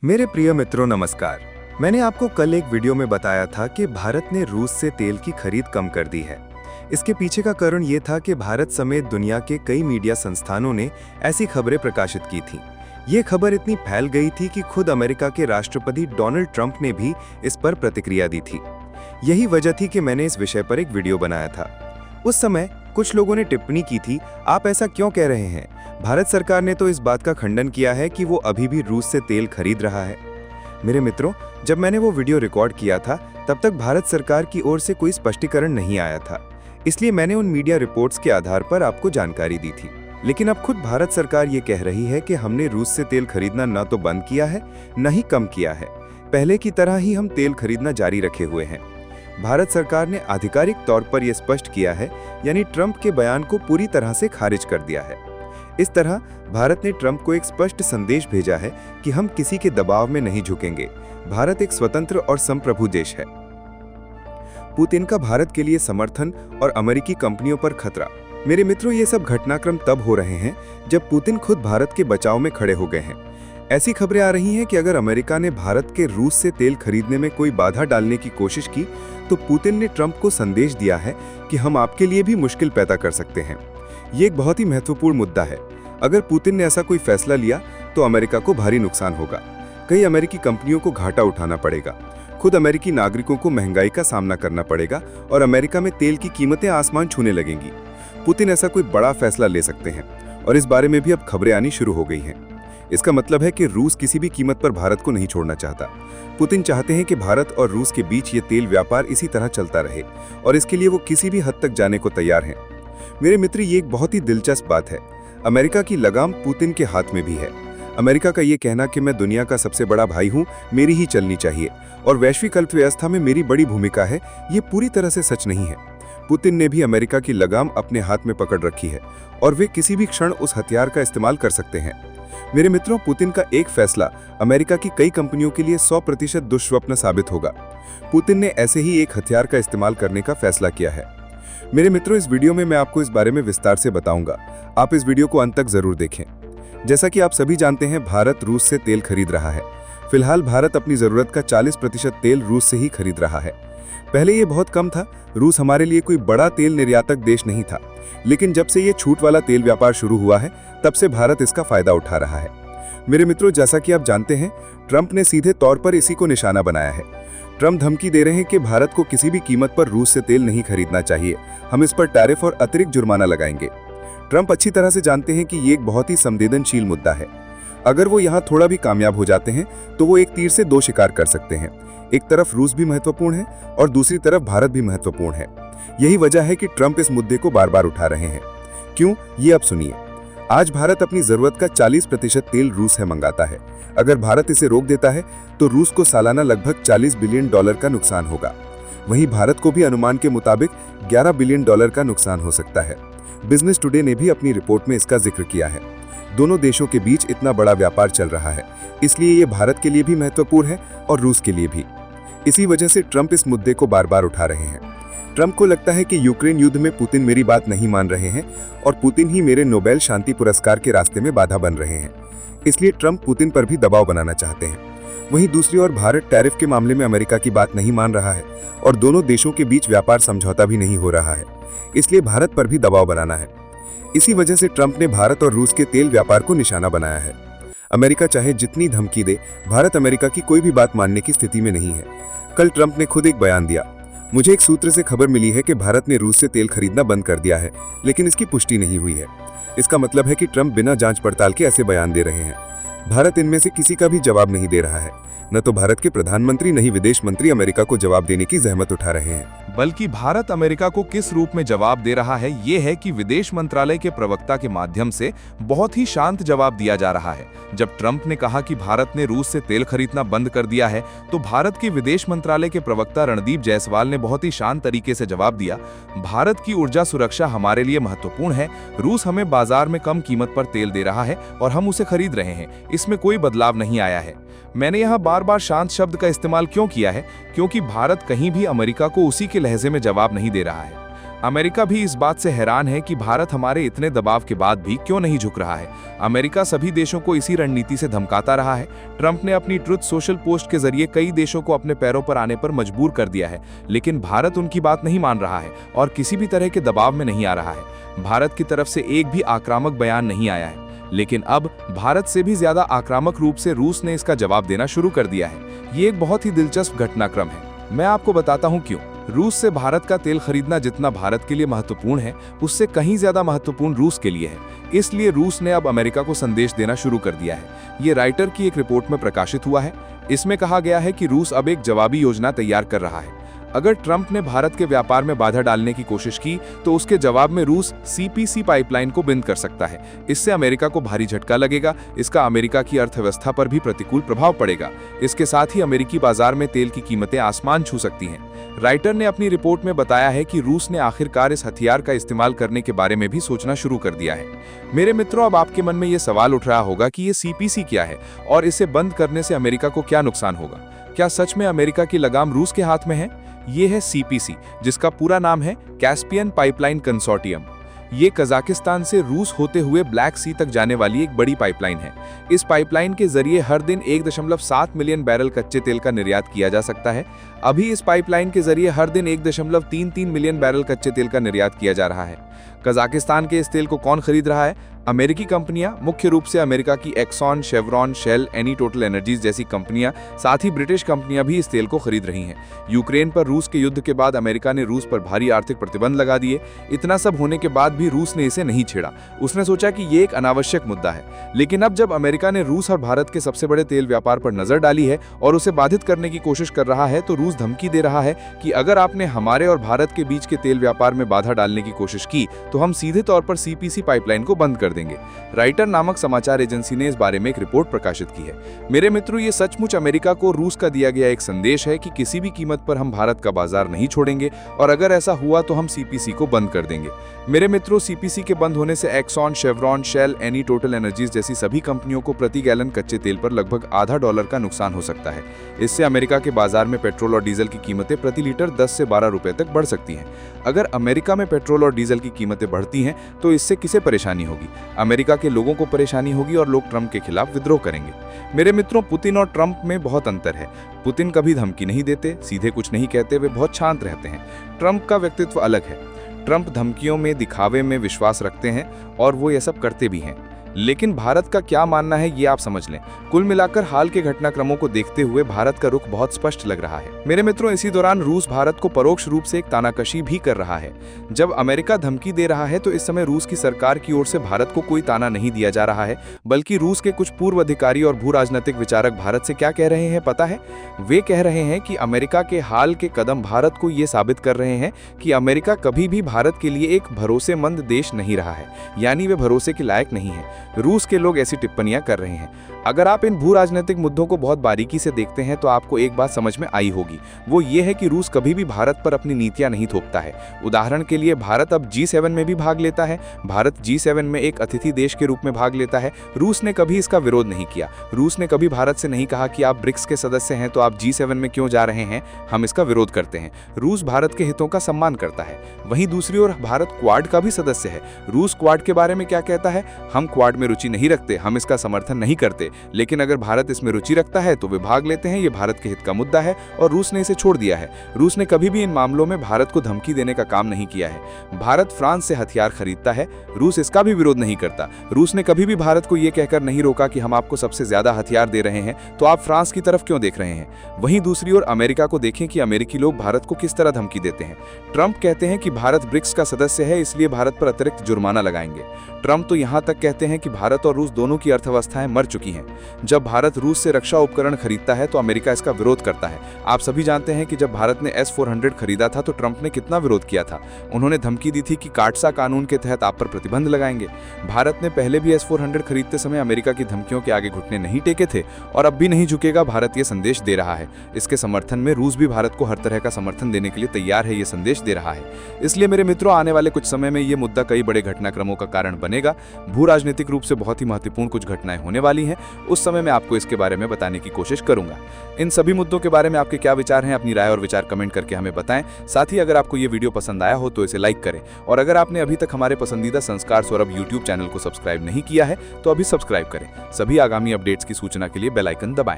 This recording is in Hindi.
मेरे प्रिय मित्रों नमस्कार। मैंने आपको कल एक वीडियो में बताया था कि भारत ने रूस से तेल की खरीद कम कर दी है। इसके पीछे का कारण ये था कि भारत समेत दुनिया के कई मीडिया संस्थानों ने ऐसी खबरें प्रकाशित की थीं। ये खबर इतनी फैल गई थी कि खुद अमेरिका के राष्ट्रपति डोनाल्ड ट्रंप ने भी इस पर प्रतिक्रिया दी थी। यही वजह थी कि मैंने इस विषय पर एक वीडियो बनाया था। उस समय कुछ लोगों ने टिप्पणी की थी, आप ऐसा क्यों कह रहे हैं? भारत सरकार ने तो इस बात का खंडन किया है कि वो अभी भी रूस से तेल खरीद रहा है। मेरे मित्रों, जब मैंने वो वीडियो रिकॉर्ड किया था तब तक भारत सरकार की ओर से कोई स्पष्टीकरण नहीं आया था, इसलिए मैंने उन मीडिया रिपोर्ट्स के आधार पर आपको जानकारी दी थी। लेकिन अब खुद भारत सरकार ये कह रही है कि हमने रूस से तेल खरीदना न तो बंद किया है न ही कम किया है, पहले की तरह ही हम तेल खरीदना जारी रखे हुए हैं। भारत सरकार ने आधिकारिक तौर पर यह स्पष्ट किया है, यानी ट्रंप के बयान को पूरी तरह से खारिज कर दिया है। इस तरह भारत ने ट्रंप को एक स्पष्ट संदेश भेजा है कि हम किसी के दबाव में नहीं झुकेंगे। भारत एक स्वतंत्र और संप्रभु देश है। पुतिन का भारत के लिए समर्थन और अमेरिकी कंपनियों पर खतरा। मेरे मित्रों, ये सब घटनाक्रम तब हो रहे हैं जब पुतिन खुद भारत के बचाव में खड़े हो गए हैं। ऐसी खबरें आ रही हैं कि अगर अमेरिका ने भारत के रूस से तेल खरीदने में कोई बाधा डालने की कोशिश की तो पुतिन ने ट्रंप को संदेश दिया है कि हम आपके लिए भी मुश्किल पैदा कर सकते हैं। ये एक बहुत ही महत्वपूर्ण मुद्दा है। अगर पुतिन ने ऐसा कोई फैसला लिया तो अमेरिका को भारी नुकसान होगा। कई अमेरिकी कंपनियों को घाटा उठाना पड़ेगा, खुद अमेरिकी नागरिकों को महंगाई का सामना करना पड़ेगा और अमेरिका में तेल की कीमतें आसमान छूने लगेंगी। पुतिन ऐसा कोई बड़ा फैसला ले सकते हैं और इस बारे में भी अब खबरें आनी शुरू हो गई हैं। इसका मतलब है कि रूस किसी भी कीमत पर भारत को नहीं छोड़ना चाहता। पुतिन चाहते हैं कि भारत और रूस के बीच ये तेल व्यापार इसी तरह चलता रहे और इसके लिए वो किसी भी हद तक जाने को तैयार हैं। मेरे मित्र, ये एक बहुत ही दिलचस्प बात है। अमेरिका की लगाम पुतिन के हाथ में भी है। अमेरिका का ये कहना कि मैं दुनिया का सबसे बड़ा भाई हूँ, मेरी ही चलनी चाहिए और वैश्विक अर्थव्यवस्था में मेरी बड़ी भूमिका है, ये पूरी तरह से सच नहीं है। पुतिन ने भी अमेरिका की लगाम अपने हाथ में पकड़ रखी है और वे किसी भी क्षण उस हथियार का इस्तेमाल कर सकते हैं। मेरे मित्रों, पुतिन का एक फैसला अमेरिका की कई कंपनियों के लिए 100% दुष्स्वप्न साबित होगा। पुतिन ने ऐसे ही एक हथियार का इस्तेमाल करने का फैसला किया है। मेरे मित्रों, इस वीडियो में मैं आपको इस बारे में विस्तार से बताऊंगा। आप इस वीडियो को अंत तक जरूर देखें। जैसा कि आप सभी जानते हैं, भारत रूस से तेल खरीद रहा है। फिलहाल भारत अपनी जरूरत का 40% तेल रूस से ही खरीद रहा है। पहले ये बहुत कम था। रूस हमारे लिए कोई बड़ा तेल निर्यातक देश नहीं था, लेकिन जब से ये छूट वाला तेल व्यापार शुरू हुआ है तब से भारत इसका फायदा उठा रहा है। मेरे मित्रों, जैसा कि आप जानते हैं, ट्रंप ने सीधे तौर पर इसी को निशाना बनाया है। ट्रंप धमकी दे रहे हैं कि भारत को किसी भी कीमत पर रूस से तेल नहीं खरीदना चाहिए, हम इस पर टैरिफ और अतिरिक्त जुर्माना लगाएंगे। ट्रंप अच्छी तरह से जानते हैं कि ये एक बहुत ही संवेदनशील मुद्दा है। अगर वो यहाँ थोड़ा भी कामयाब हो जाते हैं तो वो एक तीर से दो शिकार कर सकते हैं। एक तरफ रूस भी महत्वपूर्ण है और दूसरी तरफ भारत भी महत्वपूर्ण है। यही वजह है कि ट्रंप इस मुद्दे को बार बार उठा रहे हैं। क्यों, ये अब सुनिए। आज भारत अपनी जरूरत का 40% तेल रूस से मंगाता है। अगर भारत इसे रोक देता है तो रूस को सालाना लगभग $40 बिलियन का नुकसान होगा। वहीं भारत को भी अनुमान के मुताबिक $11 बिलियन का नुकसान हो सकता है। बिजनेस टुडे ने भी अपनी रिपोर्ट में इसका जिक्र किया है। दोनों देशों के बीच इतना बड़ा व्यापार चल रहा है, इसलिए ये भारत के लिए भी महत्वपूर्ण है और रूस के लिए भी। इसी वजह से ट्रंप इस मुद्दे को बार बार उठा रहे हैं। ट्रंप को लगता है कि यूक्रेन युद्ध में पुतिन मेरी बात नहीं मान रहे हैं और पुतिन ही मेरे नोबेल शांति पुरस्कार के रास्ते में बाधा बन रहे हैं, इसलिए ट्रंप पुतिन पर भी दबाव बनाना चाहते हैं। वहीं दूसरी ओर भारत टैरिफ के मामले में अमेरिका की बात नहीं मान रहा है और दोनों देशों के बीच व्यापार समझौता भी नहीं हो रहा है, इसलिए भारत पर भी दबाव बनाना है। इसी वजह से ट्रंप ने भारत और रूस के तेल व्यापार को निशाना बनाया है। अमेरिका चाहे जितनी धमकी दे, भारत अमेरिका की कोई भी बात मानने की स्थिति में नहीं है। कल ट्रंप ने खुद एक बयान दिया, मुझे एक सूत्र से खबर मिली है कि भारत ने रूस से तेल खरीदना बंद कर दिया है, लेकिन इसकी पुष्टि नहीं हुई है। इसका मतलब है कि ट्रंप बिना जांच पड़ताल के ऐसे बयान दे रहे हैं। भारत इनमें से किसी का भी जवाब नहीं दे रहा है। न तो भारत के प्रधानमंत्री न ही विदेश मंत्री अमेरिका को जवाब देने की जहमत उठा रहे हैं। बल्कि भारत अमेरिका को किस रूप में जवाब दे रहा है, ये है कि विदेश मंत्रालय के प्रवक्ता के माध्यम से बहुत ही शांत जवाब दिया जा रहा है। जब ट्रंप ने कहा कि भारत ने रूस से तेल खरीदना बंद कर दिया है, तो भारत के विदेश मंत्रालय के प्रवक्ता रणदीप जायसवाल ने बहुत ही शांत तरीके से जवाब दिया, भारत की ऊर्जा सुरक्षा हमारे लिए महत्वपूर्ण है। रूस हमें बाजार में कम कीमत पर तेल दे रहा है और हम उसे खरीद रहे हैं, इसमें कोई बदलाव नहीं आया है। मैंने यहाँ बार बार शांत शब्द का इस्तेमाल क्यों किया है? क्योंकि भारत कहीं भी अमेरिका को उसी के लहजे में जवाब नहीं दे रहा है। अमेरिका भी इस बात से हैरान है कि भारत हमारे इतने दबाव के बाद भी क्यों नहीं झुक रहा है। अमेरिका सभी देशों को इसी रणनीति से धमकाता रहा है। ट्रंप ने अपनी ट्रुथ सोशल पोस्ट के जरिए कई देशों को अपने पैरों पर आने पर मजबूर कर दिया है, लेकिन भारत उनकी बात नहीं मान रहा है और किसी भी तरह के दबाव में नहीं आ रहा है। भारत की तरफ से एक भी आक्रामक बयान नहीं आया है, लेकिन अब भारत से भी ज्यादा आक्रामक रूप से रूस ने इसका जवाब देना शुरू कर दिया है। ये एक बहुत ही दिलचस्प घटनाक्रम है। मैं आपको बताता हूँ क्यों। रूस से भारत का तेल खरीदना जितना भारत के लिए महत्वपूर्ण है, उससे कहीं ज्यादा महत्वपूर्ण रूस के लिए है। इसलिए रूस ने अब अमेरिका को संदेश देना शुरू कर दिया है। ये राइटर की एक रिपोर्ट में प्रकाशित हुआ है। इसमें कहा गया है कि रूस अब एक जवाबी योजना तैयार कर रहा है। अगर ट्रंप ने भारत के व्यापार में बाधा डालने की कोशिश की तो उसके जवाब में रूस सीपीसी पाइपलाइन को बंद कर सकता है। इससे अमेरिका को भारी झटका लगेगा। इसका अमेरिका की अर्थव्यवस्था पर भी प्रतिकूल प्रभाव पड़ेगा। इसके साथ ही अमेरिकी बाजार में तेल की कीमतें आसमान छू सकती हैं। राइटर ने अपनी रिपोर्ट में बताया है कि रूस ने आखिरकार इस हथियार का इस्तेमाल करने के बारे में भी सोचना शुरू कर दिया है। मेरे मित्रों, अब आपके मन में ये सवाल उठ रहा होगा कि ये सीपीसी क्या है और इसे बंद करने से अमेरिका को क्या नुकसान होगा। क्या सच में अमेरिका की लगाम रूस के हाथ में है? ये है सीपीसी, जिसका पूरा नाम है कैस्पियन पाइपलाइन कंसोर्टियम। ये कजाकिस्तान से रूस होते हुए ब्लैक सी तक जाने वाली एक बड़ी पाइपलाइन है। इस पाइपलाइन के जरिए हर दिन 1.7 मिलियन बैरल कच्चे तेल का निर्यात किया जा सकता है। अभी इस पाइपलाइन के जरिए हर दिन 1.33 मिलियन बैरल कच्चे तेल का निर्यात किया जा रहा है। कजाकिस्तान के इस तेल को कौन खरीद रहा है? अमेरिकी कंपनियां, मुख्य रूप से अमेरिका की Exxon, Chevron, Shell, Eni TotalEnergies जैसी कंपनियां, साथ ही ब्रिटिश कंपनियां भी इस तेल को खरीद रही हैं। यूक्रेन पर रूस के युद्ध के बाद अमेरिका ने रूस पर भारी आर्थिक प्रतिबंध लगा दिए। इतना सब होने के बाद भी रूस ने इसे नहीं छेड़ा। उसने सोचा कि ये एक अनावश्यक मुद्दा है। लेकिन अब जब अमेरिका ने रूस और भारत के सबसे बड़े तेल व्यापार पर नजर डाली है और उसे बाधित करने की कोशिश कर रहा है, तो रूस धमकी दे रहा है कि अगर आपने हमारे और भारत के बीच के तेल व्यापार में बाधा डालने की कोशिश की तो हम सीधे तौर पर सीपीसी पाइपलाइन को बंद कर देंगे। राइटर नामक समाचार एजेंसी ने इस बारे में एक रिपोर्ट प्रकाशित की है। मेरे मित्रों, ये सचमुच अमेरिका को रूस का दिया गया एक संदेश है कि किसी भी कीमत पर हम भारत का बाजार नहीं छोड़ेंगे और अगर ऐसा हुआ तो हम सीपीसी को बंद कर देंगे। मेरे मित्रों, सीपीसी के बंद होने से Exxon, Chevron, Shell, Eni TotalEnergies जैसी सभी कंपनियों को प्रति गैलन कच्चे तेल पर लगभग $0.5 का नुकसान हो सकता है। इससे अमेरिका के बाजार में पेट्रोल और डीजल की कीमतें प्रति लीटर 10 से 12 रुपए तक बढ़ सकती हैं। अगर अमेरिका में पेट्रोल और डीजल की कीमतें बढ़ती हैं तो इससे किसे परेशानी होगी? अमेरिका के लोगों को परेशानी होगी और लोग ट्रंप के खिलाफ विद्रोह करेंगे। मेरे मित्रों, पुतिन और ट्रंप में बहुत अंतर है। पुतिन कभी धमकी नहीं देते, सीधे कुछ नहीं कहते, वे बहुत शांत रहते हैं। ट्रंप का व्यक्तित्व अलग है। ट्रंप धमकियों में, दिखावे में विश्वास रखते हैं और वो ये सब करते भी हैं। लेकिन भारत का क्या मानना है ये आप समझ लें। कुल मिलाकर हाल के घटनाक्रमों को देखते हुए भारत का रुख बहुत स्पष्ट लग रहा है। मेरे मित्रों, इसी दौरान रूस भारत को परोक्ष रूप से एक तानाकशी भी कर रहा है। जब अमेरिका धमकी दे रहा है तो इस समय रूस की सरकार की ओर से भारत को कोई ताना नहीं दिया जा रहा है, बल्कि रूस के कुछ पूर्व अधिकारी और भू राजनीतिक विचारक भारत से क्या कह रहे हैं पता है? वे कह रहे हैं कि अमेरिका के हाल के कदम भारत को ये साबित कर रहे हैं कि अमेरिका कभी भी भारत के लिए एक भरोसेमंद देश नहीं रहा है, यानी वे भरोसे के लायक नहीं है। रूस के लोग ऐसी टिप्पणियां कर रहे हैं। अगर आप इन भू राजनीतिक मुद्दों को बहुत बारीकी से देखते हैं तो आपको एक बात समझ में आई होगी। वो ये है कि रूस कभी भी भारत पर अपनी नीतियां नहीं थोपता है। उदाहरण के लिए, भारत अब G7 में भी भाग लेता है। भारत G7 में एक अतिथि देश के रूप में भाग लेता है। रूस ने कभी इसका विरोध नहीं किया। रूस ने कभी भारत से नहीं कहा कि आप ब्रिक्स के सदस्य हैं तो आप G7 में क्यों जा रहे हैं, हम इसका विरोध करते हैं। रूस भारत के हितों का सम्मान करता है। वहीं दूसरी ओर भारत क्वाड का भी सदस्य है। रूस क्वाड के बारे में क्या कहता है? हम क्वाड में रुचि नहीं रखते, हम इसका समर्थन नहीं करते। लेकिन अगर भारत इसमें रुचि रखता है तो वे भाग लेते हैं। ये भारत के हित का मुद्दा है और रूस ने इसे छोड़ दिया है। रूस ने कभी भी इन मामलों में भारत को धमकी देने का काम नहीं किया है। भारत फ्रांस से हथियार खरीदता है, रूस इसका भी विरोध नहीं करता। रूस ने कभी भी भारत को यह कहकर नहीं रोका कि हम आपको सबसे ज्यादा हथियार दे रहे हैं तो आप फ्रांस की तरफ क्यों देख रहे हैं। वहीं दूसरी ओर अमेरिका को देखें कि अमेरिकी लोग भारत को किस तरह धमकी देते हैं। ट्रंप कहते हैं कि भारत ब्रिक्स का सदस्य है, इसलिए भारत पर अतिरिक्त जुर्माना लगाएंगे। ट्रंप तो यहां तक कहते हैं कि भारत और रूस दोनों की अर्थव्यवस्थाएं मर चुकी हैं। जब भारत रूस से रक्षा उपकरण खरीदता है तो अमेरिका इसका विरोध करता है। आप सभी जानते हैं कि जब भारत ने S-400 खरीदा था तो ट्रंप ने कितना विरोध किया था। उन्होंने धमकी दी थी कि काटसा कानून के तहत आप पर प्रतिबंध लगाएंगे। भारत ने पहले भी S-400 खरीदते समय अमेरिका की धमकियों के आगे घुटने नहीं टेके थे और अब भी नहीं झुकेगा। भारत ये संदेश दे रहा है। इसके समर्थन में रूस भी भारत को हर तरह का समर्थन देने के लिए तैयार है, ये संदेश दे रहा है। इसलिए मेरे मित्रों, आने वाले कुछ समय में ये मुद्दा कई बड़े घटनाक्रमों का कारण बनेगा। भू राजनीतिक राजनीतिक रूप से बहुत ही महत्वपूर्ण कुछ घटनाएं होने वाली हैं, उस समय मैं आपको इसके बारे में बताने की कोशिश करूंगा। इन सभी मुद्दों के बारे में आपके क्या विचार हैं, अपनी राय और विचार कमेंट करके हमें बताएं। साथ ही अगर आपको ये वीडियो पसंद आया हो तो इसे लाइक करें, और अगर आपने अभी तक हमारे पसंदीदा संस्कार सौरभ यूट्यूब चैनल को सब्सक्राइब नहीं किया है तो अभी सब्सक्राइब करें। सभी आगामी अपडेट्स की सूचना के लिए बेल आइकन दबाएं।